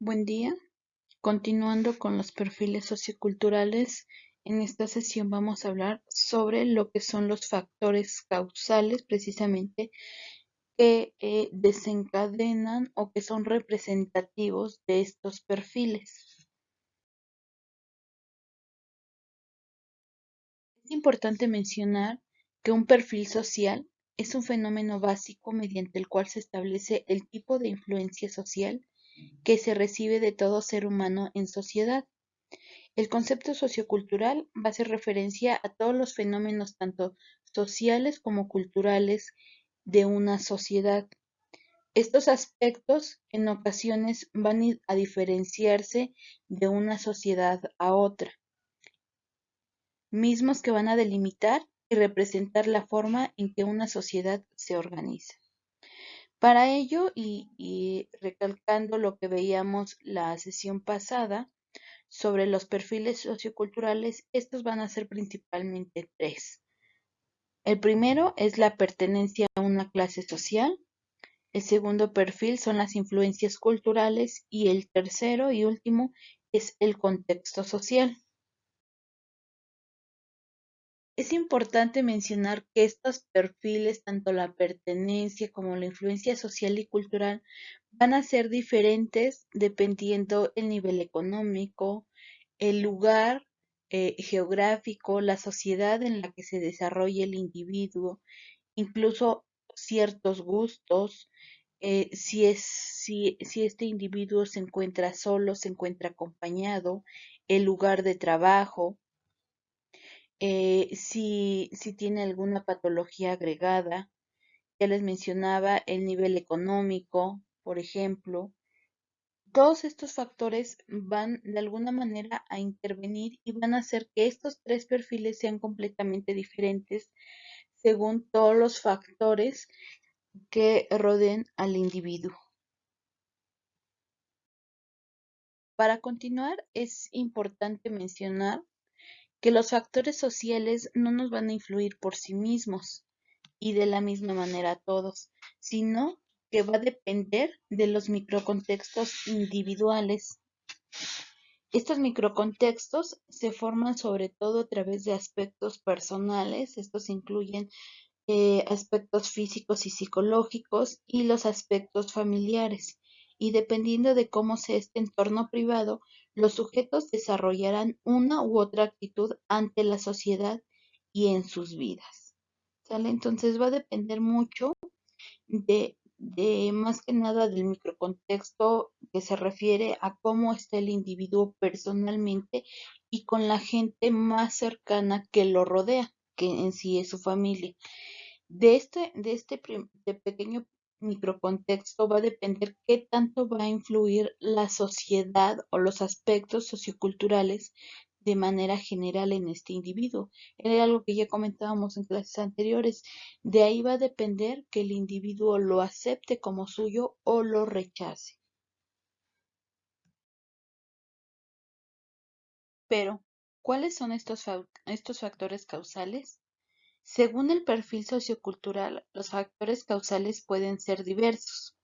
Buen día. Continuando con los perfiles socioculturales, en esta sesión vamos a hablar sobre lo que son los factores causales, precisamente, que desencadenan o que son representativos de estos perfiles. Es importante mencionar que un perfil social es un fenómeno básico mediante el cual se establece el tipo de influencia social que se recibe de todo ser humano en sociedad. El concepto sociocultural va a hacer referencia a todos los fenómenos tanto sociales como culturales de una sociedad. Estos aspectos en ocasiones van a diferenciarse de una sociedad a otra, mismos que van a delimitar y representar la forma en que una sociedad se organiza. Para ello, y recalcando lo que veíamos la sesión pasada, sobre los perfiles socioculturales, estos van a ser principalmente tres. El primero es la pertenencia a una clase social, el segundo perfil son las influencias culturales y el tercero y último es el contexto social. Es importante mencionar que estos perfiles, tanto la pertenencia como la influencia social y cultural, van a ser diferentes dependiendo el nivel económico, el lugar geográfico, la sociedad en la que se desarrolla el individuo, incluso ciertos gustos, si este individuo se encuentra solo, se encuentra acompañado, el lugar de trabajo, si tiene alguna patología agregada. Ya les mencionaba el nivel económico, por ejemplo. Todos estos factores van de alguna manera a intervenir y van a hacer que estos tres perfiles sean completamente diferentes según todos los factores que rodeen al individuo. Para continuar, es importante mencionar que los factores sociales no nos van a influir por sí mismos y de la misma manera a todos, sino que va a depender de los microcontextos individuales. Estos microcontextos se forman sobre todo a través de aspectos personales, estos incluyen aspectos físicos y psicológicos y los aspectos familiares. Y dependiendo de cómo sea este entorno privado, los sujetos desarrollarán una u otra actitud ante la sociedad y en sus vidas. ¿Sale? Entonces va a depender mucho de más que nada del microcontexto que se refiere a cómo está el individuo personalmente y con la gente más cercana que lo rodea, que en sí es su familia. De pequeño microcontexto va a depender qué tanto va a influir la sociedad o los aspectos socioculturales de manera general en este individuo. Era algo que ya comentábamos en clases anteriores. De ahí va a depender que el individuo lo acepte como suyo o lo rechace. Pero, ¿cuáles son estos factores causales? Según el perfil sociocultural, los factores causales pueden ser diversos.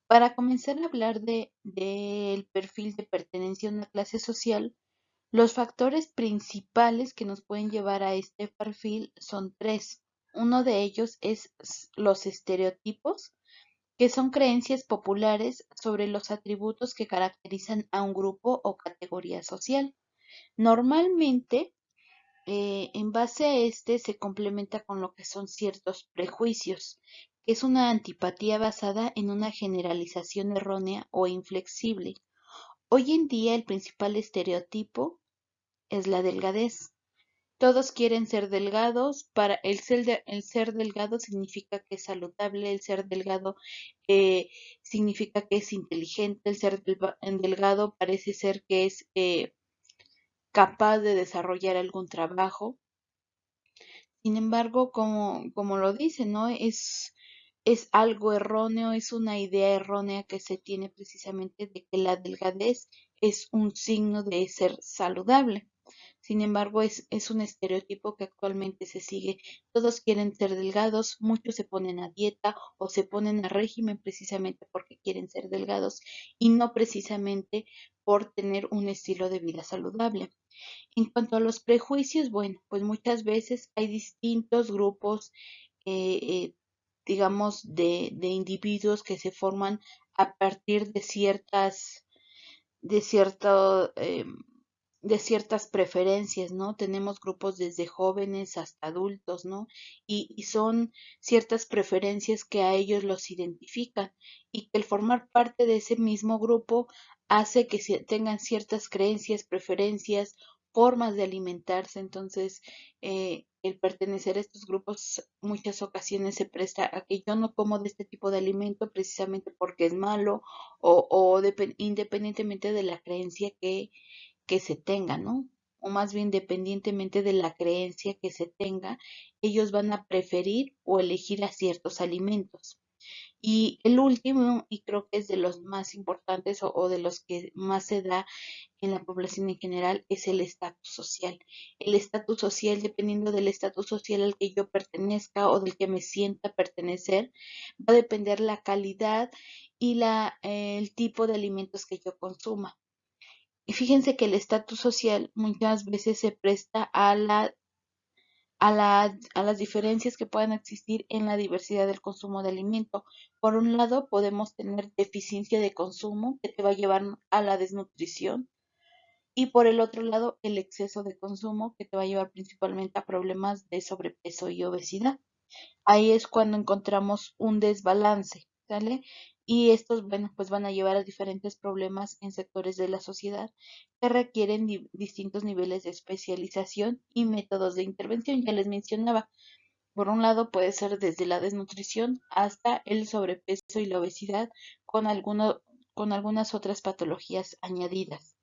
Para comenzar a hablar del perfil de pertenencia a una clase social, los factores principales que nos pueden llevar a este perfil son tres. Uno de ellos es los estereotipos, que son creencias populares sobre los atributos que caracterizan a un grupo o categoría social. Normalmente, en base a este se complementa con lo que son ciertos prejuicios, que es una antipatía basada en una generalización errónea o inflexible. Hoy en día el principal estereotipo es la delgadez. Todos quieren ser delgados, para el ser delgado significa que es saludable, el ser delgado eh, significa que es inteligente, el ser delgado parece ser que es capaz de desarrollar algún trabajo. Sin embargo, como lo dice, ¿no? Es algo erróneo, es una idea errónea que se tiene precisamente de que la delgadez es un signo de ser saludable. Sin embargo, es un estereotipo que actualmente se sigue. Todos quieren ser delgados, muchos se ponen a dieta o se ponen a régimen precisamente porque quieren ser delgados y no precisamente por tener un estilo de vida saludable. En cuanto a los prejuicios, bueno, pues muchas veces hay distintos grupos, eh, eh, digamos, de individuos que se forman a partir de cierto, de ciertas preferencias, ¿no? Tenemos grupos desde jóvenes hasta adultos, ¿no? Y son ciertas preferencias que a ellos los identifican y que el formar parte de ese mismo grupo hace que tengan ciertas creencias, preferencias, formas de alimentarse. Entonces, el pertenecer a estos grupos muchas ocasiones se presta a que yo no como de este tipo de alimento precisamente porque es malo o independientemente de la creencia que se tenga, ¿no? O más bien dependientemente de la creencia que se tenga, ellos van a preferir o elegir a ciertos alimentos. Y el último, y creo que es de los más importantes o de los que más se da en la población en general, es el estatus social. El estatus social, dependiendo del estatus social al que yo pertenezca o del que me sienta pertenecer, va a depender la calidad y el tipo de alimentos que yo consuma. Y fíjense que el estatus social muchas veces se presta a las diferencias que puedan existir en la diversidad del consumo de alimento. Por un lado, podemos tener deficiencia de consumo que te va a llevar a la desnutrición y por el otro lado, el exceso de consumo que te va a llevar principalmente a problemas de sobrepeso y obesidad. Ahí es cuando encontramos un desbalance, ¿sale? Y estos, bueno, pues van a llevar a diferentes problemas en sectores de la sociedad que requieren distintos niveles de especialización y métodos de intervención. Ya les mencionaba, por un lado puede ser desde la desnutrición hasta el sobrepeso y la obesidad con algunas otras patologías añadidas.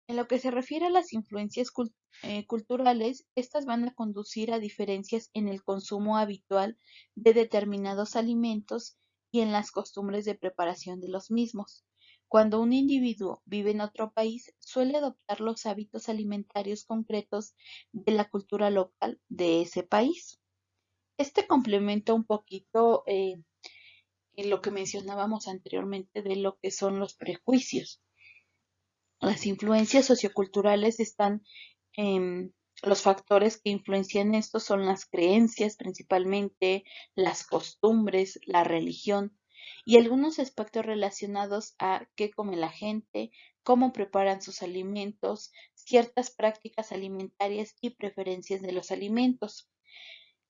En lo que se refiere a las influencias culturales, estas van a conducir a diferencias en el consumo habitual de determinados alimentos y en las costumbres de preparación de los mismos. Cuando un individuo vive en otro país, suele adoptar los hábitos alimentarios concretos de la cultura local de ese país. Este complementa un poquito en lo que mencionábamos anteriormente de lo que son los prejuicios. Las influencias socioculturales están, em, los factores que influencian esto son las creencias principalmente, las costumbres, la religión y algunos aspectos relacionados a qué come la gente, cómo preparan sus alimentos, ciertas prácticas alimentarias y preferencias de los alimentos.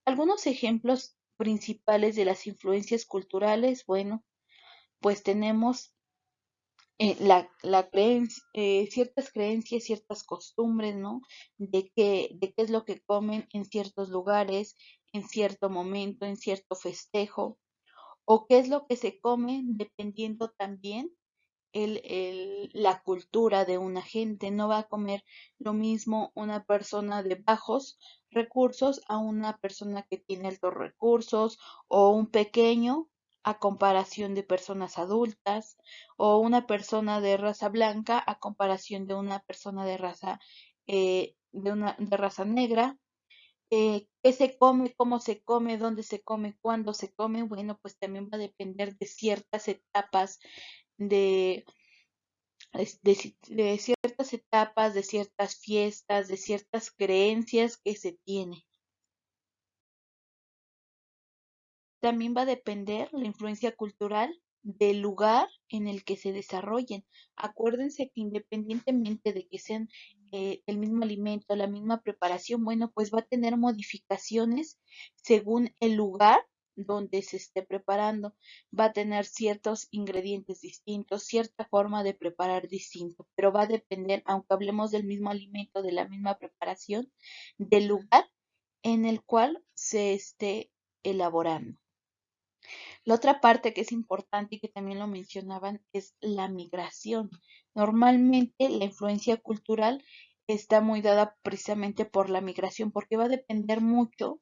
Algunos ejemplos principales de las influencias culturales, bueno, pues tenemos ciertas creencias, ciertas costumbres, ¿no? De qué es lo que comen en ciertos lugares, en cierto momento, en cierto festejo, o qué es lo que se come dependiendo también la cultura de una gente. No va a comer lo mismo una persona de bajos recursos a una persona que tiene altos recursos o un pequeño a comparación de personas adultas o una persona de raza blanca a comparación de una persona de raza de raza negra. ¿Qué se come, cómo se come, dónde se come, cuándo se come? Bueno, pues también va a depender de ciertas etapas de de ciertas etapas, de ciertas fiestas, de ciertas creencias que se tiene. También va a depender la influencia cultural del lugar en el que se desarrollen. Acuérdense que independientemente de que sean el mismo alimento, la misma preparación, bueno, pues va a tener modificaciones según el lugar donde se esté preparando. Va a tener ciertos ingredientes distintos, cierta forma de preparar distinto, pero va a depender, aunque hablemos del mismo alimento, de la misma preparación, del lugar en el cual se esté elaborando. La otra parte que es importante y que también lo mencionaban es la migración. Normalmente la influencia cultural está muy dada precisamente por la migración, porque va a depender mucho,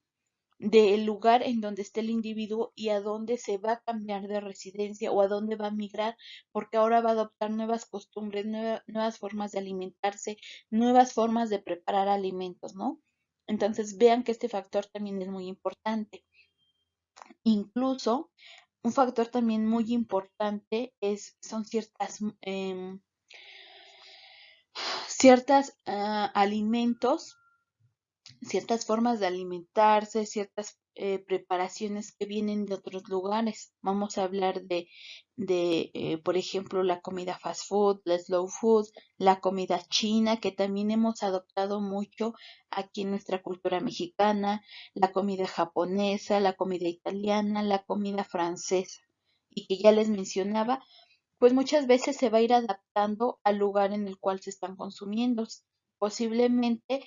del lugar en donde esté el individuo y a dónde se va a cambiar de residencia o a dónde va a migrar, porque ahora va a adoptar nuevas costumbres, nuevas formas de alimentarse, nuevas formas de preparar alimentos, ¿no? Entonces vean que este factor también es muy importante. Incluso un factor también muy importante son ciertas alimentos, ciertas formas de alimentarse, ciertas preparaciones que vienen de otros lugares. Vamos a hablar por ejemplo, la comida fast food, la slow food, la comida china, que también hemos adoptado mucho aquí en nuestra cultura mexicana, la comida japonesa, la comida italiana, la comida francesa. Y que ya les mencionaba, pues muchas veces se va a ir adaptando al lugar en el cual se están consumiendo. Posiblemente,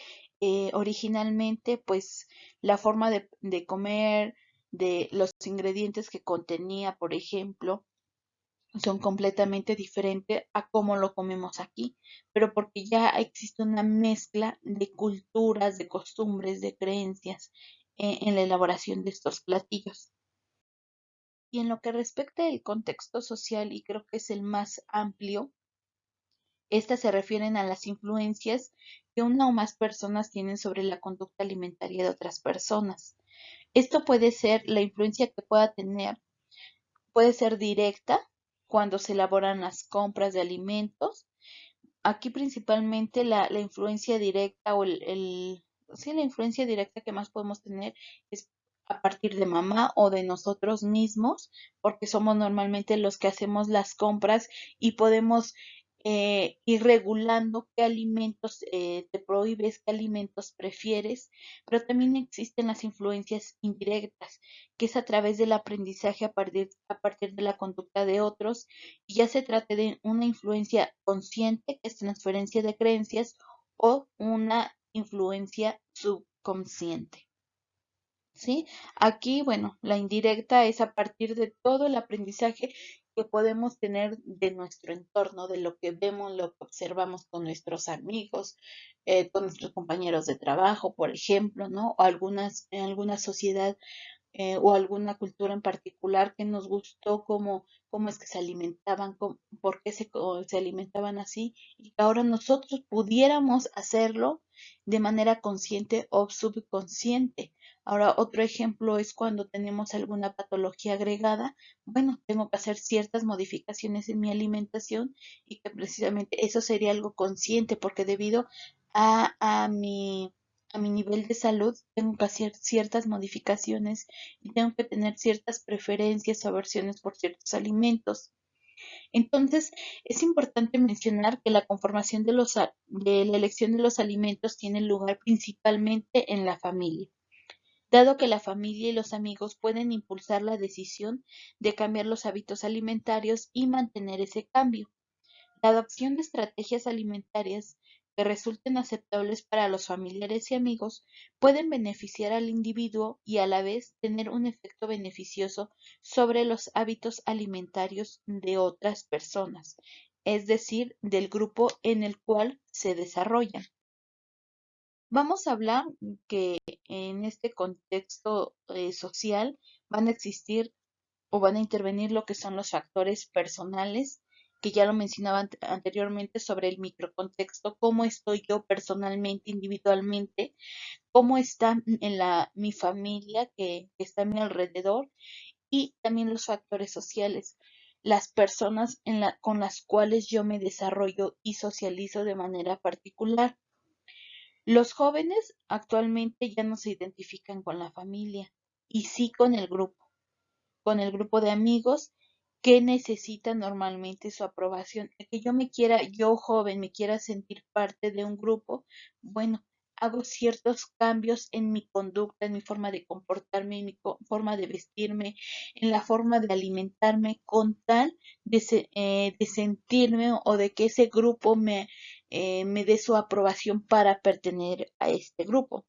originalmente, pues la forma de comer, de los ingredientes que contenía, por ejemplo, son completamente diferentes a cómo lo comemos aquí, pero porque ya existe una mezcla de culturas, de costumbres, de creencias en la elaboración de estos platillos. Y en lo que respecta al contexto social, y creo que es el más amplio, estas se refieren a las influencias que una o más personas tienen sobre la conducta alimentaria de otras personas. Esto puede ser la influencia que pueda tener, puede ser directa cuando se elaboran las compras de alimentos. Aquí principalmente la influencia directa sí, la influencia directa que más podemos tener es a partir de mamá o de nosotros mismos, porque somos normalmente los que hacemos las compras y podemos ir regulando qué alimentos te prohíbes, qué alimentos prefieres, pero también existen las influencias indirectas, que es a través del aprendizaje a partir de la conducta de otros, y ya se trate de una influencia consciente, que es transferencia de creencias, o una influencia subconsciente. ¿Sí? Aquí, bueno, la indirecta es a partir de todo el aprendizaje que podemos tener de nuestro entorno, de lo que vemos, lo que observamos con nuestros amigos, con nuestros compañeros de trabajo, por ejemplo, ¿no? O en alguna sociedad o alguna cultura en particular que nos gustó, cómo es que se alimentaban, por qué se alimentaban así, y que ahora nosotros pudiéramos hacerlo de manera consciente o subconsciente. Ahora, otro ejemplo es cuando tenemos alguna patología agregada, bueno, tengo que hacer ciertas modificaciones en mi alimentación y que precisamente eso sería algo consciente porque debido a mi nivel de salud tengo que hacer ciertas modificaciones y tengo que tener ciertas preferencias o aversiones por ciertos alimentos. Entonces, es importante mencionar que la conformación de la elección de los alimentos tiene lugar principalmente en la familia, dado que la familia y los amigos pueden impulsar la decisión de cambiar los hábitos alimentarios y mantener ese cambio. La adopción de estrategias alimentarias que resulten aceptables para los familiares y amigos pueden beneficiar al individuo y a la vez tener un efecto beneficioso sobre los hábitos alimentarios de otras personas, es decir, del grupo en el cual se desarrollan. Vamos a hablar que en este contexto social van a existir o van a intervenir lo que son los factores personales, que ya lo mencionaba anteriormente sobre el microcontexto, cómo estoy yo personalmente, individualmente, cómo está mi familia que está a mi alrededor, y también los factores sociales, las personas con las cuales yo me desarrollo y socializo de manera particular. Los jóvenes actualmente ya no se identifican con la familia y sí con el grupo de amigos que necesitan normalmente su aprobación. El que yo joven, me quiera sentir parte de un grupo, bueno, hago ciertos cambios en mi conducta, en mi forma de comportarme, en mi forma de vestirme, en la forma de alimentarme, con tal de sentirme o de que ese grupo me dé su aprobación para pertenecer a este grupo.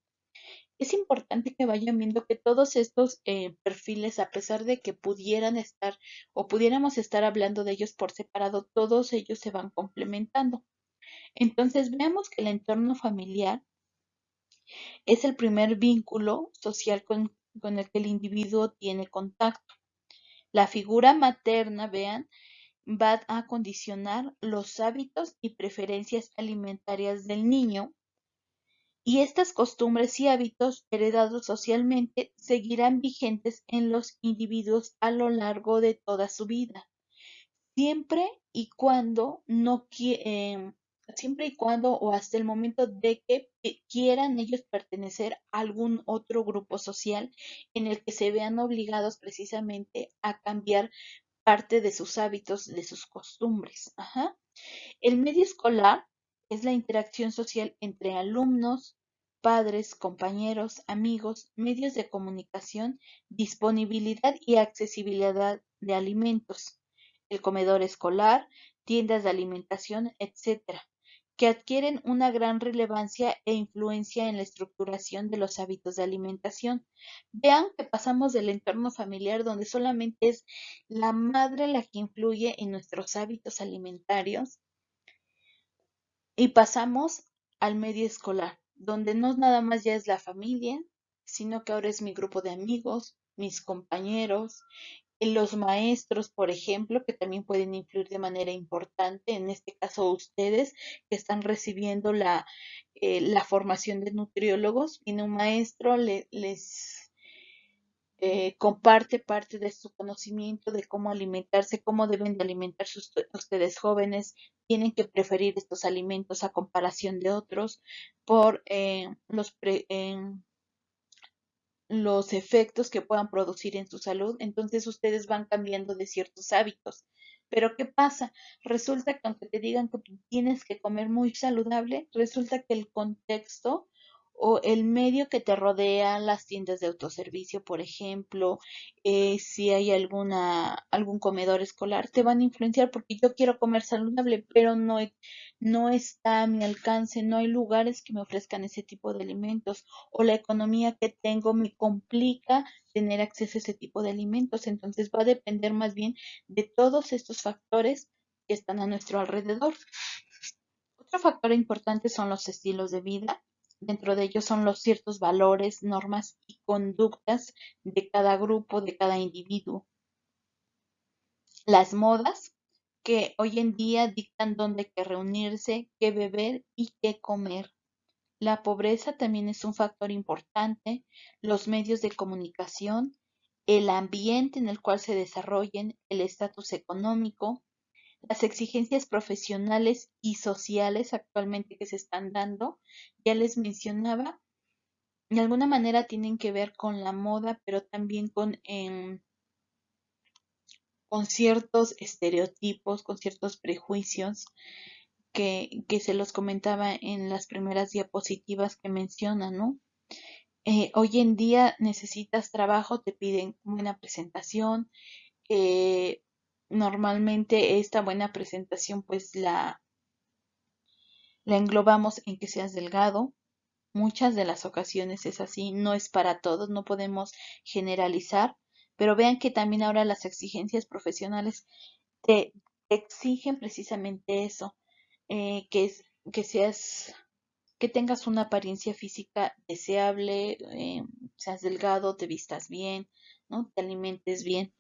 Es importante que vayan viendo que todos estos perfiles, a pesar de que pudieran estar o pudiéramos estar hablando de ellos por separado, todos ellos se van complementando. Entonces, veamos que el entorno familiar es el primer vínculo social con el que el individuo tiene contacto. La figura materna, vean, va a condicionar los hábitos y preferencias alimentarias del niño, y estas costumbres y hábitos heredados socialmente seguirán vigentes en los individuos a lo largo de toda su vida, siempre y cuando no siempre y cuando o hasta el momento de que quieran ellos pertenecer a algún otro grupo social en el que se vean obligados precisamente a cambiar parte de sus hábitos, de sus costumbres. Ajá. El medio escolar es la interacción social entre alumnos, padres, compañeros, amigos, medios de comunicación, disponibilidad y accesibilidad de alimentos, el comedor escolar, tiendas de alimentación, etcétera, que adquieren una gran relevancia e influencia en la estructuración de los hábitos de alimentación. Vean que pasamos del entorno familiar, donde solamente es la madre la que influye en nuestros hábitos alimentarios, y pasamos al medio escolar, donde no nada más ya es la familia, sino que ahora es mi grupo de amigos, mis compañeros, los maestros, por ejemplo, que también pueden influir de manera importante. En este caso, ustedes que están recibiendo la formación de nutriólogos, viene un maestro, les comparte parte de su conocimiento de cómo alimentarse, cómo deben de alimentarse ustedes jóvenes, tienen que preferir estos alimentos a comparación de otros por los efectos que puedan producir en su salud. Entonces ustedes van cambiando de ciertos hábitos. Pero ¿qué pasa? Resulta que aunque te digan que tienes que comer muy saludable, resulta que el contexto o el medio que te rodea, las tiendas de autoservicio, por ejemplo, si hay algún comedor escolar, te van a influenciar, porque yo quiero comer saludable, pero no está a mi alcance, no hay lugares que me ofrezcan ese tipo de alimentos, o la economía que tengo me complica tener acceso a ese tipo de alimentos. Entonces va a depender más bien de todos estos factores que están a nuestro alrededor. Otro factor importante son los estilos de vida. Dentro de ellos son los ciertos valores, normas y conductas de cada grupo, de cada individuo. Las modas, que hoy en día dictan dónde hay que reunirse, qué beber y qué comer. La pobreza también es un factor importante, los medios de comunicación, el ambiente en el cual se desarrollen, el estatus económico, las exigencias profesionales y sociales actualmente que se están dando. Ya les mencionaba, de alguna manera tienen que ver con la moda, pero también con ciertos estereotipos, con ciertos prejuicios que se los comentaba en las primeras diapositivas que mencionan, ¿no? Hoy en día necesitas trabajo, te piden buena presentación. eh, Normalmente esta buena presentación pues la englobamos en que seas delgado. Muchas de las ocasiones es así, no es para todos, no podemos generalizar, pero vean que también ahora las exigencias profesionales te, te exigen precisamente eso, que que seas, que tengas una apariencia física deseable, seas delgado, te vistas bien, ¿no? Te alimentes bien.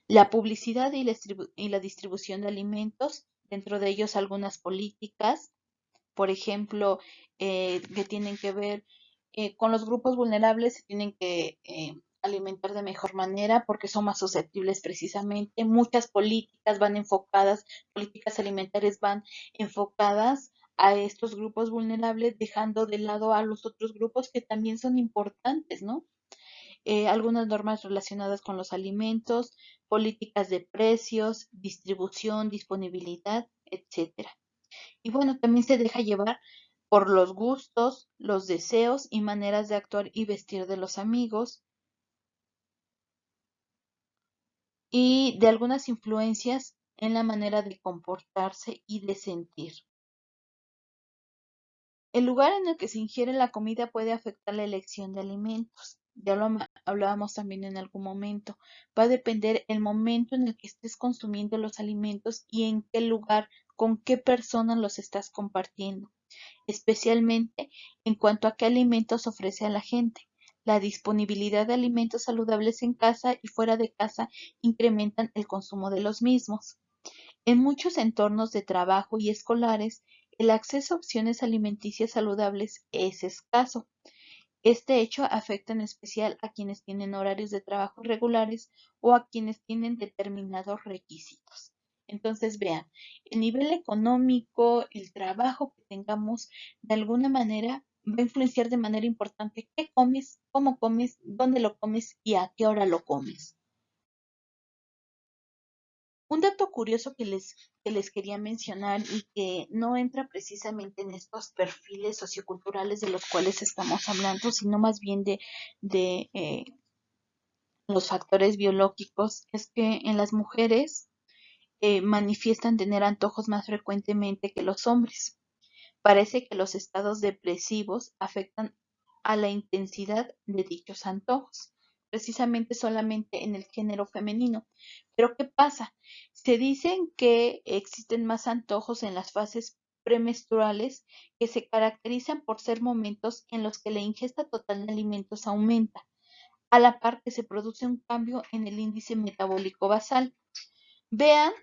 La publicidad y la distribución de alimentos, dentro de ellos algunas políticas, por ejemplo, que tienen que ver con los grupos vulnerables, se tienen que alimentar de mejor manera porque son más susceptibles precisamente. Muchas políticas van enfocadas, políticas alimentarias van enfocadas a estos grupos vulnerables, dejando de lado a los otros grupos que también son importantes, ¿no? Algunas normas relacionadas con los alimentos, políticas de precios, distribución, disponibilidad, etcétera. Y bueno, también se deja llevar por los gustos, los deseos y maneras de actuar y vestir de los amigos, y de algunas influencias en la manera de comportarse y de sentir. El lugar en el que se ingiere la comida puede afectar la elección de alimentos. Ya lo hablábamos también en algún momento. Va a depender el momento en el que estés consumiendo los alimentos y en qué lugar, con qué personas los estás compartiendo, especialmente en cuanto a qué alimentos ofrece a la gente. La disponibilidad de alimentos saludables en casa y fuera de casa incrementan el consumo de los mismos. En muchos entornos de trabajo y escolares, el acceso a opciones alimenticias saludables es escaso. Este hecho afecta en especial a quienes tienen horarios de trabajo irregulares o a quienes tienen determinados requisitos. Entonces, vean, el nivel económico, el trabajo que tengamos, de alguna manera va a influenciar de manera importante qué comes, cómo comes, dónde lo comes y a qué hora lo comes. Un dato curioso que les quería mencionar y que no entra precisamente en estos perfiles socioculturales de los cuales estamos hablando, sino más bien de los factores biológicos, es que en las mujeres manifiestan tener antojos más frecuentemente que los hombres. Parece que los estados depresivos afectan a la intensidad de dichos antojos, precisamente solamente en el género femenino. Pero ¿qué pasa? Se dicen que existen más antojos en las fases premenstruales que se caracterizan por ser momentos en los que la ingesta total de alimentos aumenta, a la par que se produce un cambio en el índice metabólico basal. Vean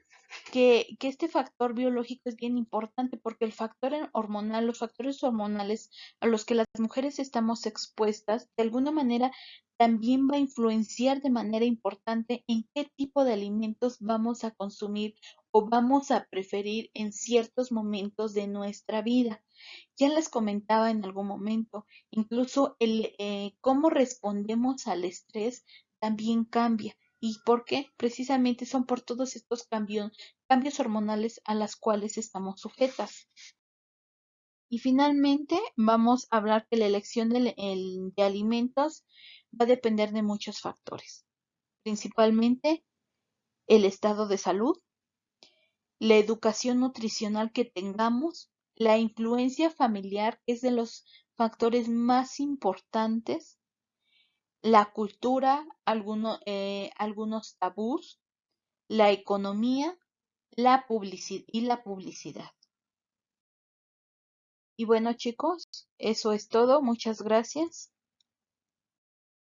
que este factor biológico es bien importante porque el factor hormonal, los factores hormonales a los que las mujeres estamos expuestas, de alguna manera también va a influenciar de manera importante en qué tipo de alimentos vamos a consumir o vamos a preferir en ciertos momentos de nuestra vida. Ya les comentaba en algún momento, incluso el cómo respondemos al estrés también cambia. ¿Y por qué? Precisamente son por todos estos cambios hormonales a las cuales estamos sujetas. Y finalmente vamos a hablar que la elección de alimentos va a depender de muchos factores, principalmente el estado de salud, la educación nutricional que tengamos, la influencia familiar, que es de los factores más importantes, la cultura, algunos tabús, la economía, la publicidad y la publicidad. Y bueno, chicos, eso es todo. Muchas gracias.